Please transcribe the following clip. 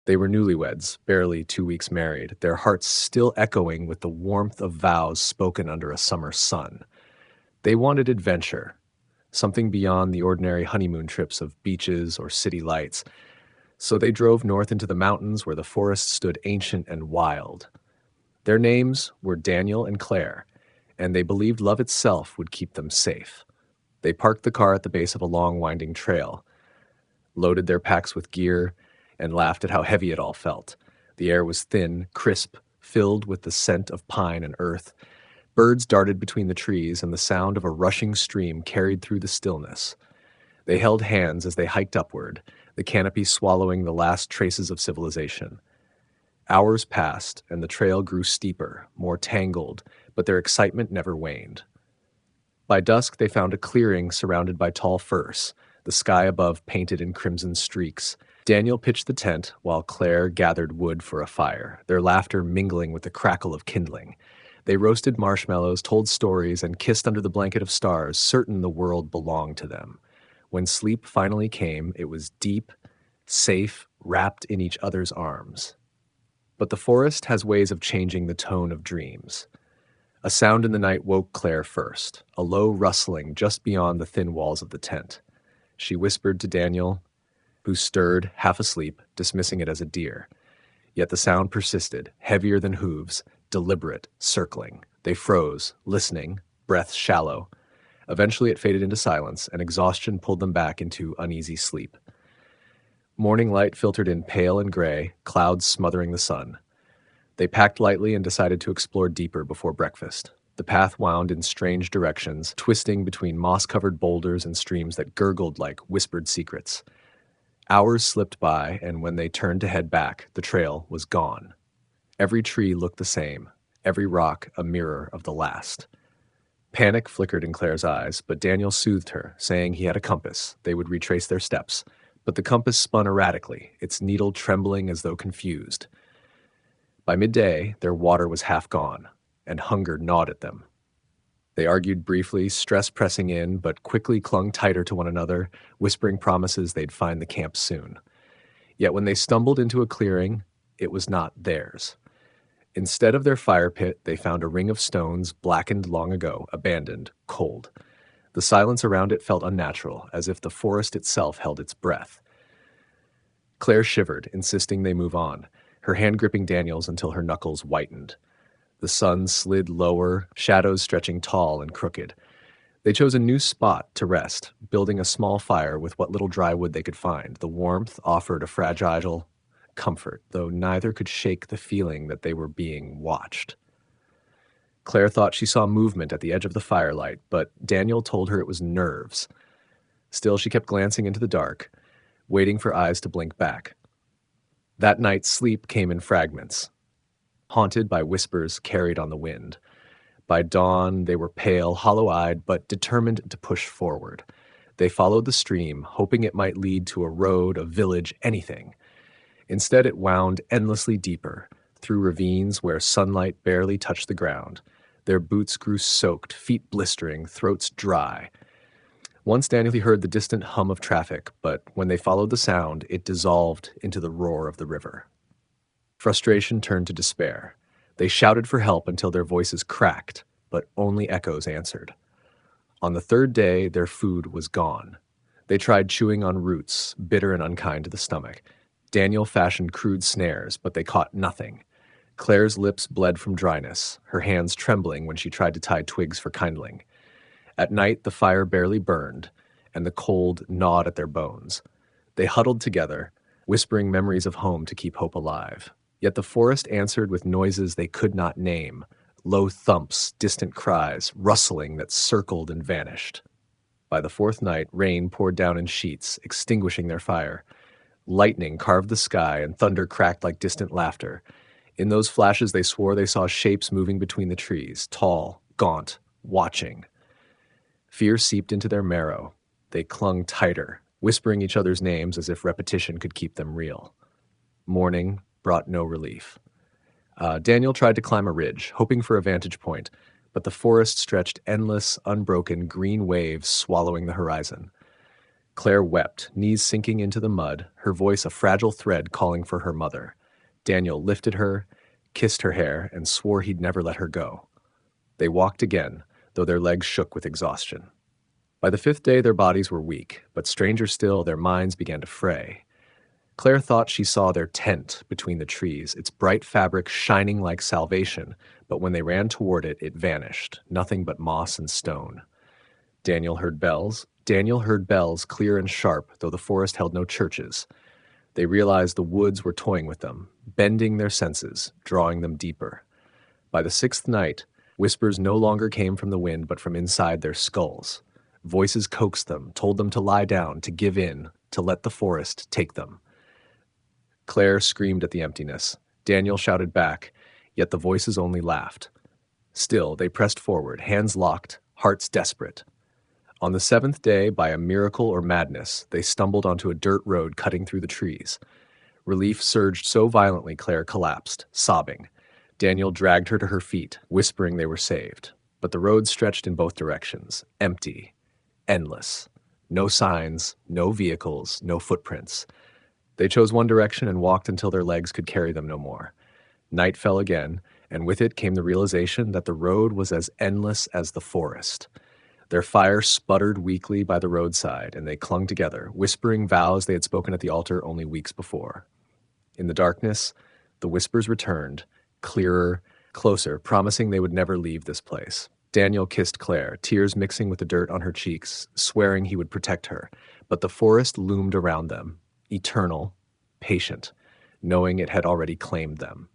They were newlyweds, barely 2 weeks married, their hearts still echoing with the warmth of vows spoken under a summer sun. They wanted adventure, something beyond the ordinary honeymoon trips of beaches or city lights. So they drove north into the mountains where the forest stood ancient and wild. Their names were Daniel and Claire, and they believed love itself would keep them safe. They parked the car at the base of a long, winding trail, loaded their packs with gear, and laughed at how heavy it all felt. The air was thin, crisp, filled with the scent of pine and earth. Birds darted between the trees, and the sound of a rushing stream carried through the stillness. They held hands as they hiked upward, the canopy swallowing the last traces of civilization. Hours passed, and the trail grew steeper, more tangled, but their excitement never waned. By dusk, they found a clearing surrounded by tall firs, the sky above painted in crimson streaks. Daniel pitched the tent while Claire gathered wood for a fire, their laughter mingling with the crackle of kindling. They roasted marshmallows, told stories, and kissed under the blanket of stars, certain the world belonged to them. When sleep finally came, it was deep, safe, wrapped in each other's arms. But the forest has ways of changing the tone of dreams. A sound in the night woke Claire first, a low rustling just beyond the thin walls of the tent. She whispered to Daniel, who stirred, half asleep, dismissing it as a deer. Yet the sound persisted, heavier than hooves, deliberate, circling. They froze, listening, breaths shallow. Eventually it faded into silence, and exhaustion pulled them back into uneasy sleep. Morning light filtered in pale and gray, clouds smothering the sun. They packed lightly and decided to explore deeper before breakfast. The path wound in strange directions, twisting between moss-covered boulders and streams that gurgled like whispered secrets. Hours slipped by, and when they turned to head back, the trail was gone. Every tree looked the same, every rock a mirror of the last. Panic flickered in Claire's eyes, but Daniel soothed her, saying he had a compass. They would retrace their steps. But the compass spun erratically, its needle trembling as though confused. By midday, their water was half gone, and hunger gnawed at them. They argued briefly, stress pressing in, but quickly clung tighter to one another, whispering promises they'd find the camp soon. Yet when they stumbled into a clearing, it was not theirs. Instead of their fire pit, they found a ring of stones blackened long ago, abandoned, cold. The silence around it felt unnatural, as if the forest itself held its breath. Claire shivered, insisting they move on, her hand gripping Daniel's until her knuckles whitened. The sun slid lower, shadows stretching tall and crooked. They chose a new spot to rest, building a small fire with what little dry wood they could find. The warmth offered a fragile comfort, though neither could shake the feeling that they were being watched. Claire thought she saw movement at the edge of the firelight, but Daniel told her it was nerves. Still, she kept glancing into the dark, waiting for eyes to blink back. That night, sleep came in fragments, haunted by whispers carried on the wind. By dawn, they were pale, hollow-eyed, but determined to push forward. They followed the stream, hoping it might lead to a road, a village, anything. Instead, it wound endlessly deeper, through ravines where sunlight barely touched the ground. Their boots grew soaked, feet blistering, throats dry. Once Daniel heard the distant hum of traffic, but when they followed the sound, it dissolved into the roar of the river. Frustration turned to despair. They shouted for help until their voices cracked, but only echoes answered. On the third day, their food was gone. They tried chewing on roots, bitter and unkind to the stomach. Daniel fashioned crude snares, but they caught nothing. Claire's lips bled from dryness, her hands trembling when she tried to tie twigs for kindling. At night, the fire barely burned, and the cold gnawed at their bones. They huddled together, whispering memories of home to keep hope alive. Yet the forest answered with noises they could not name, low thumps, distant cries, rustling that circled and vanished. By the fourth night, rain poured down in sheets, extinguishing their fire. Lightning carved the sky, and thunder cracked like distant laughter. In those flashes, they swore they saw shapes moving between the trees, tall, gaunt, watching. Fear seeped into their marrow. They clung tighter, whispering each other's names as if repetition could keep them real. Morning brought no relief. Daniel tried to climb a ridge, hoping for a vantage point, but the forest stretched endless, unbroken green waves swallowing the horizon. Claire wept, knees sinking into the mud, her voice a fragile thread calling for her mother. Daniel lifted her, kissed her hair, and swore he'd never let her go. They walked again, though their legs shook with exhaustion. By the 5th day, their bodies were weak, but stranger still, their minds began to fray. Claire thought she saw their tent between the trees, its bright fabric shining like salvation, but when they ran toward it, it vanished, nothing but moss and stone. Daniel heard bells clear and sharp, though the forest held no churches. They realized the woods were toying with them, bending their senses, drawing them deeper. By the 6th night, whispers no longer came from the wind but from inside their skulls. Voices coaxed them, told them to lie down, to give in, to let the forest take them. Claire screamed at the emptiness. Daniel shouted back, yet the voices only laughed. Still, they pressed forward, hands locked, hearts desperate. On the 7th day, by a miracle or madness, they stumbled onto a dirt road cutting through the trees. Relief surged so violently Claire collapsed, sobbing. Daniel dragged her to her feet, whispering they were saved. But the road stretched in both directions, empty, endless. No signs, no vehicles, no footprints. They chose one direction and walked until their legs could carry them no more. Night fell again, and with it came the realization that the road was as endless as the forest. Their fire sputtered weakly by the roadside, and they clung together, whispering vows they had spoken at the altar only weeks before. In the darkness, the whispers returned, clearer, closer, promising they would never leave this place. Daniel kissed Claire, tears mixing with the dirt on her cheeks, swearing he would protect her. But the forest loomed around them, eternal, patient, knowing it had already claimed them.